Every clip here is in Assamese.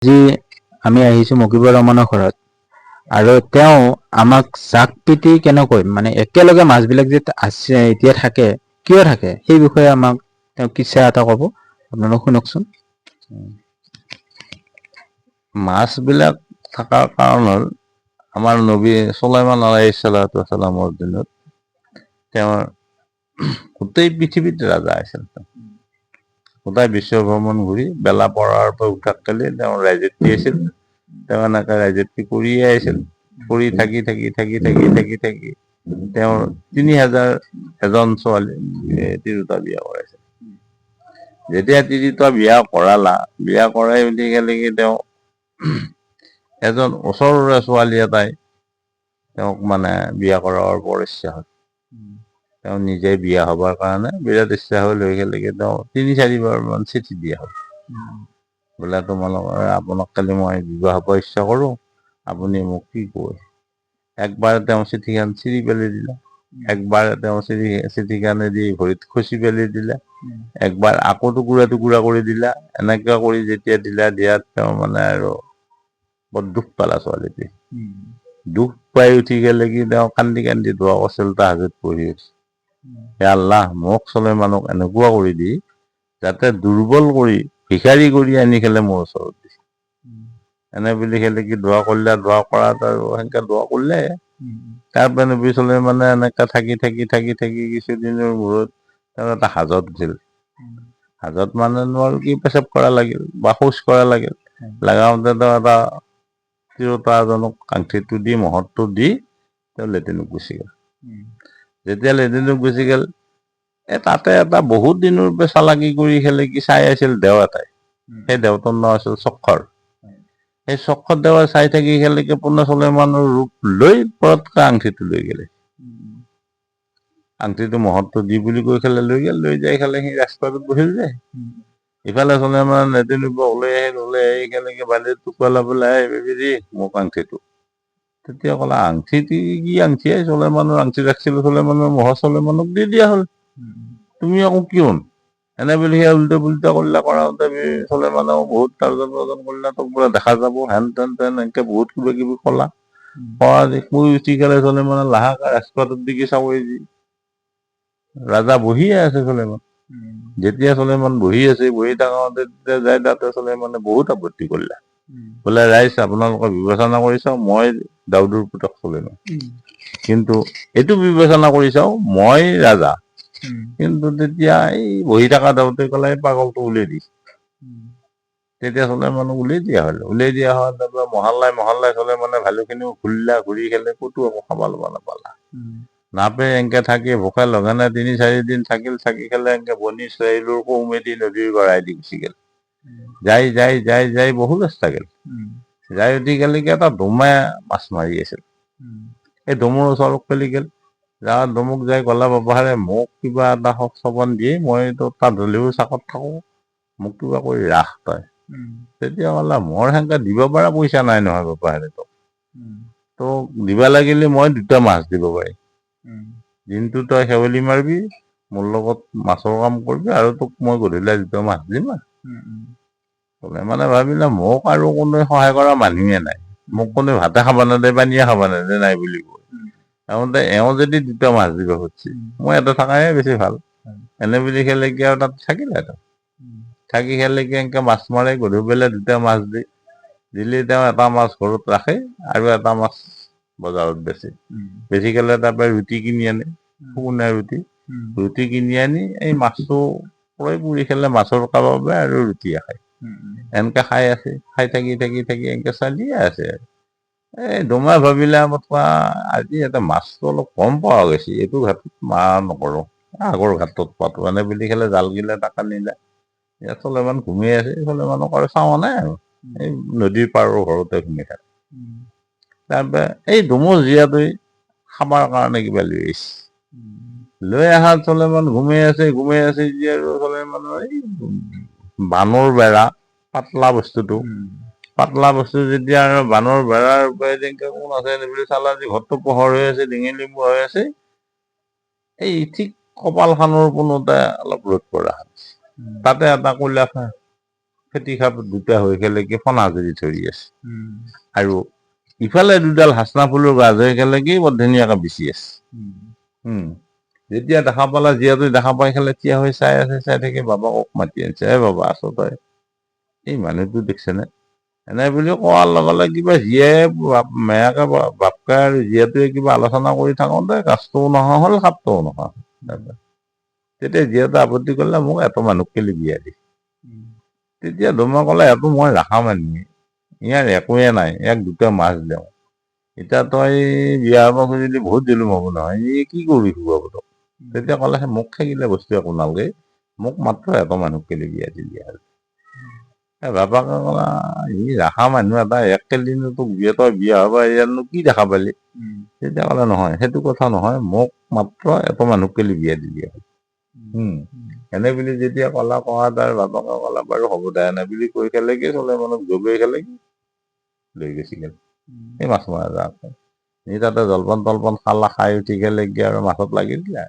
যি আমি আহিছোঁ মুকিবৰ ৰহমানৰ ঘৰত, আৰু তেওঁ আমাক জাক পিতি কেনেকৈ মানে একেলগে মাছবিলাক যে আছে এতিয়া থাকে, কিয় থাকে, সেই বিষয়ে আমাক তেওঁ কিচ্ছা এটা ক'ব, আপোনালোক শুনকচোন। মাছবিলাক থকাৰ কাৰণ হ'ল আমাৰ নবী চুলাইমান আলাইহিছ ছালাতু ৱাছালামৰ দিনত তেওঁৰ গোটেই পৃথিৱীত ৰাজা আছিল। গোটেই বিশ্ব ভ্ৰমণ ঘূৰি বেলা পৰাৰ পৰা উঠাকালি তেওঁ ৰাজত্বী আছিল। তেওঁ এনেকৈ ৰাজত্বী কৰিয়ে আহিছিল। কৰি থাকি তেওঁৰ ৩,০০০ এজন ছোৱালী তিৰোতা বিয়া কৰাইছিল। যেতিয়া তিৰোতা বিয়া কৰালা, বিয়া কৰাই বুলি ক'লে কি তেওঁ এজন ওচৰৰে ছোৱালী এটাই তেওঁক মানে বিয়া কৰাৰ বৰ ইচ্ছা হ'ল। তেওঁ নিজে বিয়া হবৰ কাৰণে বিৰাট ইচ্ছা হৈ লৈ গ'লে তেওঁ ৩-৪ বাৰমান চিঠি দিয়া হ'ল। বোলে আপোনাক কালি মই বিবাহ হ'ব ইচ্ছা কৰোঁ, আপুনি মোক কি কয়। একবাৰ তেওঁ চিঠিখন চিৰি পেলাই দিলে, একবাৰ তেওঁ চিঠিখনেদি ভৰিত খুচি পেলাই দিলে, একবাৰ আকৌ টুকুৰা টুকুৰা কৰি দিলা। এনেকুৱা কৰি যেতিয়া দিয়াত তেওঁ মানে আৰু বৰ দুখ পালা ছোৱালীটোৱে। দুখ পাই উঠি গ'লে কি তেওঁ কান্দি কান্দি দোৱা কৰিছিল তাহাজুদ পঢ়ি উঠি। হে আল্লাহ, মোক চুলাইমানক এনেকুৱা কৰি দি যাতে দুৰ্বল কৰি ভিখাৰী কৰি আনি খেলে মোৰ ওচৰত দিছে। এনে বুলি খেলে কি দোৱা কৰিলে, দোৱা কৰাত আৰু সেনেকে দোৱা কৰিলে। তাৰপৰা নবী চুলাইমানে এনেকে থাকি কিছুদিনৰ মূৰত তেওঁ এটা হাজত গ'ল। হাজত মানে আৰু কি পেচাব কৰা লাগিল বা শৌচ কৰা লাগিল। লাগাওঁতে তেওঁ এটা তিৰোতা এজনক আঙঠিটো দি মহৰটো দি তেওঁ লেট্ৰিনত গুচি গ'ল। যেতিয়া লেট্ৰিনত গুচি গ'ল, তাতে এটা বহুত দিনৰ পৰা চালাকি কৰি খেলে কি চাই আছিল দেও এটাই। সেই দেওটোৰ নাম আছিল চক্কৰ। সেই চক্কৰ দেওৱে চাই থাকি খেলে কি পূৰ্ণ চুলাইমানৰ ৰূপ লৈ পৰতকে আঙঠিটো লৈ গ'লে। আঙঠিটো মহৰটো দি বুলি কৈ খেলে লৈ গ'ল। লৈ যাই খেলে সি ৰাজপাটত বহিল যায়। ইফালে চুলাইমান লেট্ৰিনৰ পৰা ওলাই আহি কেনেকে বালিত পেলাই বেবিৰি মোক আঙঠিটো। তেতিয়া ক'লা আঙঠিটো কি আঙঠি? চুলাইমানৰ আঙঠি ৰাখিছিলোঁ, চুলাইমানৰ মহৰ চুলাইমানক দি দিয়া হ'ল। তুমি আকৌ কিয়? এনে বুলি সেই উল্টা পুল্টা কৰিলা, কৰাওঁতে চুলাইমানেও বহুত তৰ্জন কৰিলা, তোক বোলে দেখা যাব হেন তেন এনেকে বহুত কিবা কিবি ক'লা। কৈ উঠি গ'লে চুলাইমানে লাহেকে ৰাজপাটৰ দিকে চাবই যি ৰাজা বহিয়ে আছে চুলাইমান। যেতিয়া চুলাইমান বহি আছে, বহি থাকোঁতে তেতিয়া যাই তাতে চুলাইমানে বহুত আপত্তি কৰিলে। বোলে ৰাইজ আপোনালোকে বিবেচনা কৰি চাওঁ, মই দাউদৰ পুতেক চুলাইমান। কিন্তু এইটো বিবেচনা কৰি চাওঁ, মই ৰাজা। কিন্তু তেতিয়া এই বহি থকা দাউতে ক'লে পাগলটো উলিয়াই দি। তেতিয়া চুলাইমানক উলিয়াই দিয়া হ'ল। উলিয়াই দিয়া হোৱাৰ তাৰপৰা মহল্লাই চুলাইমানে ভালেখিনিও ঘূৰি খেলে ক'তো একো খাব ল'ব নাপালা। নাপে এনকে থাকি ভোকে লঘনে ৩-৪ দিন থাকিল। থাকি খেলে এনকে বনি চৰাইলৰ কৌমেদি নদীৰ গড়াই দি গুচি গ'ল। যাই বহু ৰাস্তা গ'ল। যাই উঠি গ'লে কি এটা ডোমে মাছ মাৰি আছিল। এই ডোমৰ ওচৰত পেলি গ'ল। যাৰ ডোমক যাই গলা বাবাহাৰে মোক কিবা এটা চবন দিয়ে, মই তাত হ'লেও চাকত থাকোঁ, মোক কিবা কৰি ৰাস তই। তেতিয়া ক'লা মোৰ সেনেকে দিব পৰা পইচা নাই নহয় বাবাহাৰে তোক দিবা লাগিলে মই 2টা মাছ দিব পাৰিম। দিনটো তই শেৱালি মাৰিবি, মোৰ লগত মাছৰ কাম কৰিবি, আৰু তোক মই গধূলি 2টা মাছ দিম। মানে ভাবিলে মোক আৰু কোনোৱে সহায় কৰা মানুহে নাই। মোক কোনোৱে ভাতে খাব নেদে, পানীয়ে খাব নেদে নাই বুলি কয়। তাৰমানে এওঁ যদি 2টা মাছ দিব খুজিছে, মই এটা থকাহে বেছি ভাল। এনে বুলি খেলে কি আৰু তাত থাকিলে আৰু। থাকি খেলে কি এনেকে মাছ মাৰে, গধূলি 2টা মাছ দিলে তেওঁ এটা মাছ ঘৰত ৰাখে আৰু এটা মাছ বজাৰত বেচে। বেচি খেলে তাৰপৰা ৰুটি কিনি আনে, শুকুনা ৰুটি কিনি আনি এই মাছটো পুৰি খেলে মাছৰ কাবাবে আৰু ৰুটিয়ে খায়। এনেকে খাই আছে, খাই থাকি এনেকে চলিয়ে আছে। এই ডোমে ভাবিলে আজি এটা মাছটো অলপ কম পোৱা গৈছে, এইটো ঘাটত নকৰোঁ, আগৰ ঘাটত পাতো। এনে বুলি খেলে জাল গিলা টাকা নিলে। ইয়াত চুলাইমান ঘুমিয়ে আছে, চুলাইমানক আৰু চাৱা নাই আৰু এই নদীৰ পাৰৰ ঘৰতে ঘুমি থাকে। তাৰপৰা এই ডোমৰ জীয়াটোৱে খাবৰ কাৰণে কিবা লৈ আহিছে। লৈ অহাত চুলাইমান ঘুমাই আছে যি আৰু চুলাইমানৰ এই বানৰ বেৰা, পাতলা বস্তুটো যেতিয়া আৰু বানৰ বেৰাৰ কোন আছে বুলি চালা যি ঘৰটো পোহৰ হৈ আছে, ডিঙি লিম্ব হৈ আছে। এই ঠিক কপাল খানৰ পোনতে অলপ ৰ'দ পৰা। তাতে এটা কয়লা ফেটি খাপ দুটা হৈ খেলে কি ফনা জুৰি ধৰি আছে আৰু ইফালে দুডাল হাচনা ফুলৰ গাজ হৈ খেলে কি বৰ ধুনীয়াকে বিচি আছে যেতিয়া দেখা পালা জীয়াটো দেখা পাই খেলে থিয় হৈ চাই আছে চাই থাকি বাবাকক মাতি আনিছে বাবা আছ তই এই মানুহটো দেখিছেনে এনে বুলি কোৱাৰ লগে লগে কিবা জীয়াই মেয়াকে বাপকে আৰু জীয়াটোৱে কিবা আলোচনা কৰি থাকোঁতে গাছটোও নহা হ'ল সাপটোও নহা হ'ল তেতিয়া জীয়াতে আপত্তি কৰিলে মোক এত মানুহ কেলি বিয়া দি তেতিয়া ধুমা ক'লে এটো মই ৰাখা মানুহ ইয়াৰ একোৱে নাই ইয়াক দুটা মাছ দিওঁ এতিয়া তই বিয়া হ'ব খুজিলি বহুত জুলুম হ'ব নহয় ই কি কৰিবি খুৱাব তোক তেতিয়া ক'লে মোক থাকিলে বস্তু একো নালাগে মোক মাত্ৰ এত মানুহ কেলি বিয়া দিলি আৰু বাপাকে ক'লা ই ৰাখা মানুহ এটা এক কেলিনো তোক তই বিয়া হ'ব ইয়াৰনো কি দেখা পালি তেতিয়া ক'লে নহয় সেইটো কথা নহয় মোক মাত্ৰ এত মানুহ কেলি বিয়া দিলি এনে বুলি যেতিয়া ক'লা কোৱা তাৰ বাপাকে ক'লা বাৰু হ'ব দে এনে বুলি কৈ খেলে কি চলে মানুহক জবেই খেলে কি লৈ গৈছিল এই মাছ মৰা যাওঁতে নি তাতে জলপান তলপান খালা খাই উঠি খেলে কি আৰু মাছত লাগি দিলে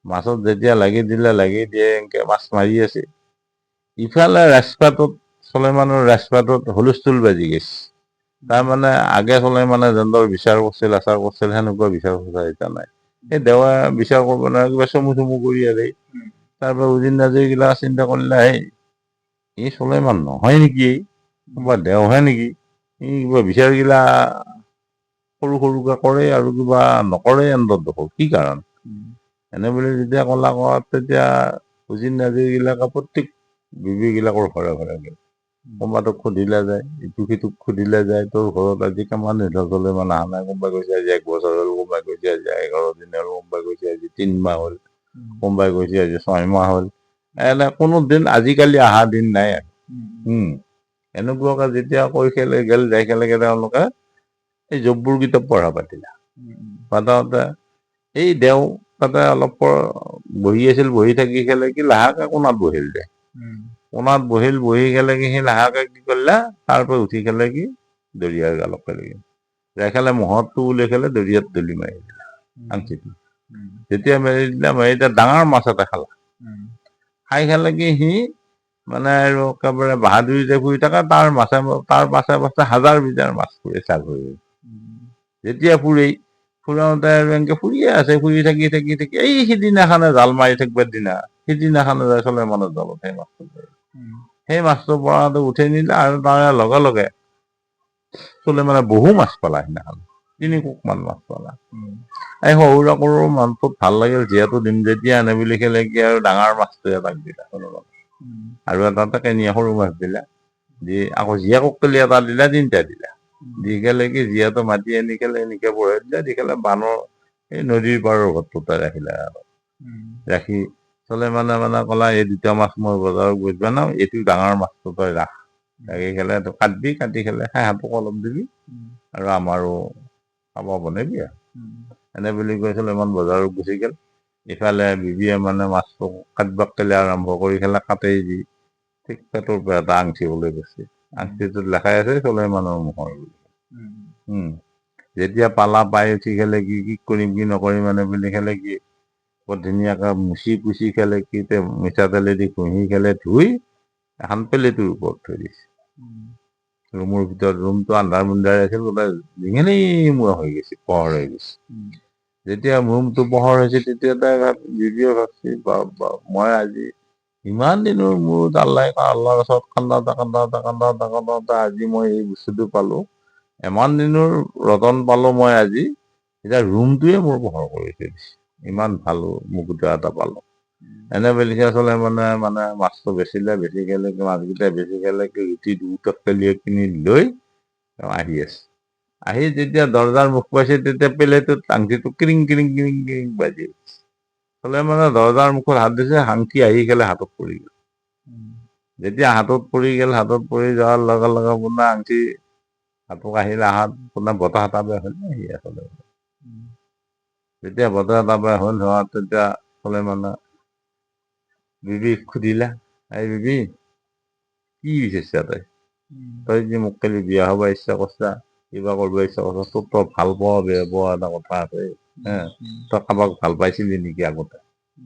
মাছত যেতিয়া লাগি দিয়ে এনেকে মাছ মাৰি আছে ইফালে ৰাজপাটত চলেমানৰ ৰাজপাটত হুলস্থুল বাজি গৈছে তাৰমানে আগে চলেমানে যেনেদৰে বিচাৰ কৰিছিল আচাৰ কৰিছিল সেনেকুৱা বিচাৰ খোজা এতিয়া নাই সেই দেৱা বিচাৰ কৰিব নোৱাৰে কিবা চমু চমু কৰি আৰে তাৰপৰা উজিন নাজিৰগিলা চিন্তা কৰিলে এই চলেমান নহয় নেকি কিবা দেওহে নেকি ই কিবা বিচাৰগিলা সৰু সৰুকে কৰে আৰু কিবা নকৰে এন্দৰ দেখো কি কাৰণ এনে বুলি যেতিয়া ক'লা কোৱা তেতিয়া উজিন নাজিৰগিলাকে প্ৰত্যেক বিবিগিলাকৰ ঘৰে ঘৰে গ'ল কোনোবাটোক সুধিলে যায় ইটো সিটোক সুধিলে যায় তোৰ ঘৰত আজি কিমান নিৰ্ধৰ চলে মানে অহা নাই কোনোবাই কৈছে আজি 1 বছৰ হ'ল কোনোবাই কৈছে আজি 11 দিন হ'ল কোনোবাই কৈছে আজি 3 মাহ হ'ল কোনোবাই কৈছে আজি 6 মাহ হ'ল এনে কোনো দিন আজিকালি অহা দিন নাই আৰু এনেকুৱাকে যেতিয়া কৈ খেলে গেল যাই খেলেগে তেওঁলোকে এই জব্বুৰ কিতাপ পঢ়া পাতিলা পাতাওঁতে এই দেও তাতে অলপ বহি আছিল বহি থাকি খেলে কি লাহেকে কোণাত বহিল দে কোণাত বহি খেলে কি সি লাহেকে কি কৰিলা তাৰ পৰা উঠি খেলে কি দৰিয়াৰ গালক খেলে যাই খেলে মহৰটো উলিয়াই খেলে দৰিয়াত দলি মাৰি দিলে আঙঠিটো যেতিয়া মাৰি দিলে মাৰি এতিয়া ডাঙৰ মাছ এটা খালা খাই খেলে কি সি মানে আৰু একেবাৰে বাহাদুৰিতে ফুৰি থাকে তাৰ পাছে পাছে হাজাৰ বিজাৰ মাছ ফুৰে চাল হৈ যেতিয়া ফুৰাওঁতে আৰু এনেকে ফুৰিয়ে আছে ফুৰি থাকি এই সিদিনাখনে জাল মাৰি থাকিবৰ দিনা সিদিনাখনে যাই চলে মনত জালত সেই মাছটো পৰাটো উঠাই নিলে আৰু তাৰে লগে লগে চলে মানে বহু মাছ পালা সিদিনাখন 3 কোকমান মাছ পালা এই সৰু মনটোত ভাল লাগিল যিহেতু দিন যেতিয়া আনে বুলি খেলে কি আৰু ডাঙৰ মাছটোৱে তাক দিলা আৰু এটা কেনিয়া সৰু মাছ দিলা দি আকৌ জীয়াকক কেলি এটা দিলা 3টা দিলা দি খেলে কি জীয়াটো মাতি আনি খেলে এনেকে বঢ়াই দিলে দি খেলে বানৰ এই নদীৰ পাৰৰ ঘৰটোতে ৰাখিলে আৰু ৰাখি চলে মানে ক'লা এই 2টা মাছ মই বজাৰত বুজবা না এইটো ডাঙৰ মাছটো তই ৰাখ ৰাখি খেলে কাটি খেলে হাঁহটোক অলপ দিবি আৰু আমাৰো খাব বনাবি আৰু এনে বুলি কৈ চলেমান বজাৰত গুচি গ'ল ইফালে বিবিয়ে মানে মাছটো কাটবাক কেলে আৰম্ভ কৰি খেলা কাটেই দি ঠিক পেটৰ পৰা এটা আঙঠি ওলাই গৈছে আঙঠিটোত লেখাই আছে চলেমানৰ মুখৰ যেতিয়া পালা পাই উঠি খেলে কি কৰিম কি নকৰিম মানে বুলি খেলে কি বৰ ধুনীয়াকে মুচি পুচি খেলে কি মিঠাতেলেদি ঘঁহি খেলে ধুই এখন প্লেটৰ ওপৰত থৈ দিছে ৰুমৰ ভিতৰত ৰুমটো আন্ধাৰ মুন্ধাৰ আছিল বোলে ডিঙেনি মোৱা হৈ গৈছে পোহৰ হৈ গৈছে যেতিয়া ৰুমটো পোহৰ হৈছে তেতিয়া তাই বিবিয়ে ভাবছি মই আজি ইমান দিনৰ মূৰত আল্লাহৰ ওচৰত কান্দা আজি মই এই বস্তুটো পালো ইমান দিনৰ ৰতন পালো মই আজি এতিয়া ৰুমটোৱে মোৰ পোহৰ কৰি থৈ দিছে ইমান ভাল মুকুতা এটা পালো এনে বুলি চলে মানে মাছটো বেছি খেলে মাছকেইটা বেছি খেলে ৰুটি 2 টককেলিয়ে কিনি লৈ আহি আছে আহি যেতিয়া দৰজাৰ মুখ পাইছে তেতিয়া প্লেটত আঙঠিটো কিৰিং কিৰিং কিৰিং কিৰিং বাজি চলে দৰজাৰ মুখত হাত দিছে আঙঠি আহি খেলে হাতত পৰি গ'ল যেতিয়া হাতত পৰি গ'ল হাতত পৰি যোৱাৰ লগে লগে আপোনাৰ আঙঠি হাতক আহিলে হাত আপোনাৰ বতাহ এটা বেয়া হ'ল আহি আচলতে যেতিয়া বতাহ এটা বেয়া হ'ল হোৱাত তেতিয়া চলে বিবিক সুধিলা এই বিবি কি বিচাৰিছা তই যে মোক কালি বিয়া হব ইচ্ছা কৰিছা কিবা কৰিব ইচ্ছা কৰিছা তোক তই ভাল পোৱা বেয়া পোৱা এটা কথা আছে তই কাৰোবাক ভাল পাইছিলি নেকি আগতে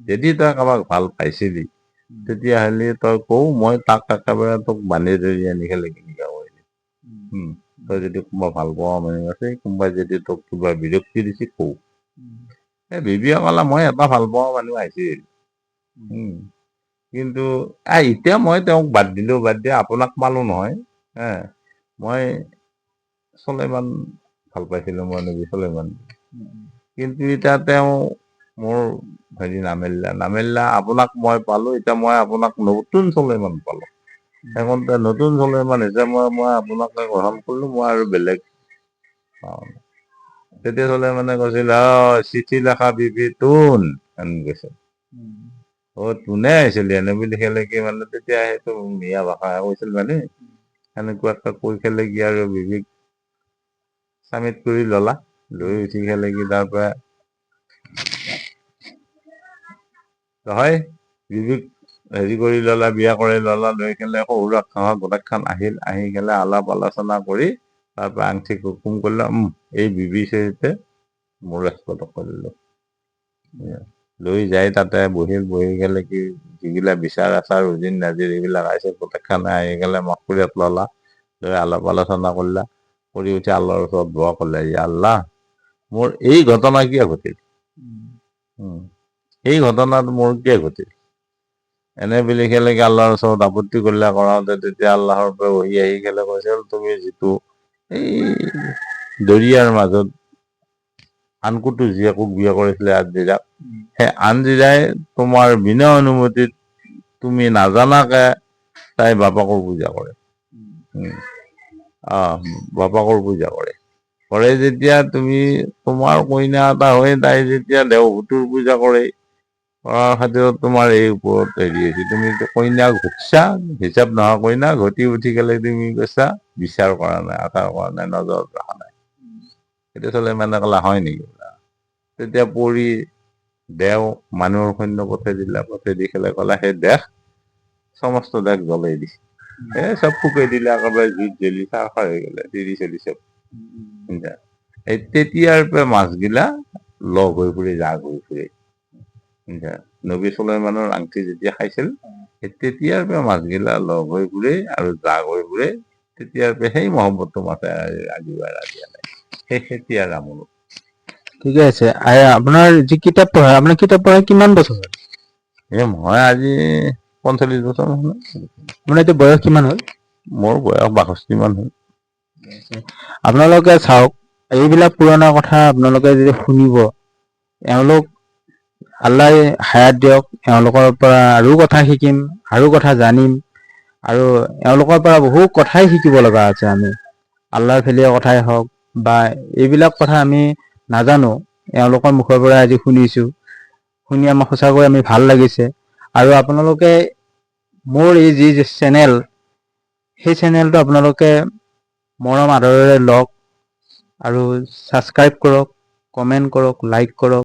যদি তই কাৰোবাক ভাল পাইছিলি তেতিয়াহ'লে তই কওঁ মই তাক একেবাৰে তোক বান্ধি ধৰি আনি খেলে কেনেকুৱা কৰি দিম। তই যদি কোনোবা ভাল পোৱা মানুহ আছে, কোনোবাই যদি তোক কিবা বিৰক্তি দিছে কওঁ। এই বিবিয়ে ক'লা মই এটা ভাল পোৱা মানুহ আহিছিল। কিন্তু এতিয়া মই তেওঁক বাদ দিলোঁ, বাদ দিয়া আপোনাক পালোঁ নহয়। মই চলেমান ভাল পাইছিলোঁ, মই নবী চলেমান। কিন্তু এতিয়া তেওঁ মোৰ হেৰি নামেলিলা আপোনাক মই পালোঁ, এতিয়া মই আপোনাক নতুন চলেমান পালোঁ। এখন নতুন চলেমান হৈছে, মই আপোনাকে গ্ৰহণ কৰিলোঁ, মই আৰু বেলেগ পাওঁ। তেতিয়া চলেমানে কৈছিল চিঠি লেখা বিবি তোন কৈছে। তোনে আহিছিল এনে বুলি খেলে কি মানে তেতিয়া সেইটো মিয়া ভাষা কৈছিল মানে সেনেকুৱাকে কৈ খেলে কি আৰু বিবিক চামিত কৰি ললা, লৈ উঠি খেলে কি তাৰ পৰা হয় বিবিক হেৰি কৰি ললা, বিয়া কৰি ললা, লৈ খেলে শহুৰাক গোটেইখন আহিল, আহি খেলে আলাপ আলোচনা কৰি তাৰ পৰা আংঠি হুকুম কৰিলে এই বিবি সৈতে মোৰ ৰাজপথক কৰিলো। লৈ যাই তাতে বহি গেলে কি যিগিলা বিচাৰ আচাৰ উজিৰ নাজিৰ এইবিলাক আহিছে গোটেইখানে আহি গেলে মকবুলিয়াত ললা, লৈ আলাপ আলোচনা কৰিলা, কৰি উঠি আল্লাহৰ ওচৰত দোৱা কৰিলে, আল্লাহ মোৰ এই ঘটনা কিয় ঘটিল, এই ঘটনাত মোৰ কিয় ঘটিল, এনে বুলি খেলে কি আল্লাহৰ ওচৰত আপত্তি কৰিলে। কৰাওঁতে তেতিয়া আল্লাহৰ পৰা বহি আহি খেলে কৈছিল তুমি যিটো এই দৰিয়াৰ মাজত আনকুটো জীয়াকক বিয়া কৰিছিলে আনজিৰাক, সেই আনজিৰাই তোমাৰ বিনা অনুমতিত তুমি নাজানাকে তাই বাপাকৰ পূজা কৰে। বাপাকৰ পূজা কৰে। কৰে যেতিয়া তুমি তোমাৰ কইনা এটা হৈ তাই যেতিয়া দেওহুতুৰ পূজা কৰে, কৰাৰ খাতিৰত তোমাৰ এই ওপৰত হেৰি হৈছে, তুমি কইনাক ঘটছা হিচাপ নোহোৱা কইনা ঘটি উঠি গেলে তুমি কৈছা বিচাৰ কৰা নাই, আচাৰ কৰা নাই, নজৰত ৰখা নাই। সেইটো চলে মানে কলা হয় নেকি? তেতিয়া পৰি দেও মানুহৰ সৈন্য পঠাই দিলা, পঠাই দি খেলে কলা সেই দেশ সমস্ত দেশ জ্বলাই দিছে, চব ফুকাই দিলে, একেবাৰে জুইত জ্বলি চাৰখাৰ হৈ গেলে, তিৰি চলি চব। এই তেতিয়াৰ পৰা মাছগিলা লগ হৈ ফুৰে, জাগ হৈ ফুৰে। নবী চুলাইমানৰ আংঠি যেতিয়া খাইছিল তেতিয়াৰ পৰা মাছগিলা লগ হৈ ফুৰে আৰু জাগ হৈ ফুৰে। তেতিয়াৰ পৰা সেই মহব্বতটো মাছে আজি নাই, সেই তেতিয়াৰ আমল। ঠিকে আছে। আপোনাৰ যি কিতাপ পঢ়া, আপোনাৰ কিতাপ পঢ়া কিমান বছৰ হ'ল? মই আজি 45 বছৰ হ'ল। আপোনাৰ এতিয়া বয়স কিমান হ'ল? মোৰ বয়স 62 মান হ'ল। আপোনালোকে চাওক, এইবিলাক পুৰণা কথা আপোনালোকে যদি শুনিব, এওঁলোক আল্লাহ হায়াত দিয়ক, এওঁলোকৰ পৰা আৰু কথা শিকিম, আৰু কথা জানিম, আৰু এওঁলোকৰ পৰা বহু কথাই শিকিব লগা আছে আমি। আল্লাহৰ ফেলিয়া কথাই হওক বা এইবিলাক কথা আমি নাজানো, এওঁলোকৰ মুখৰ পৰা আজি শুনিছো, শুনি আমাৰ সঁচাকৈ আমি ভাল লাগিছে। আৰু আপোনালোকে মোৰ এই যি চেনেল, সেই চেনেলটো আপোনালোকে মৰম আদৰেৰে লওক আৰু ছাবস্ক্ৰাইব কৰক, কমেণ্ট কৰক, লাইক কৰক।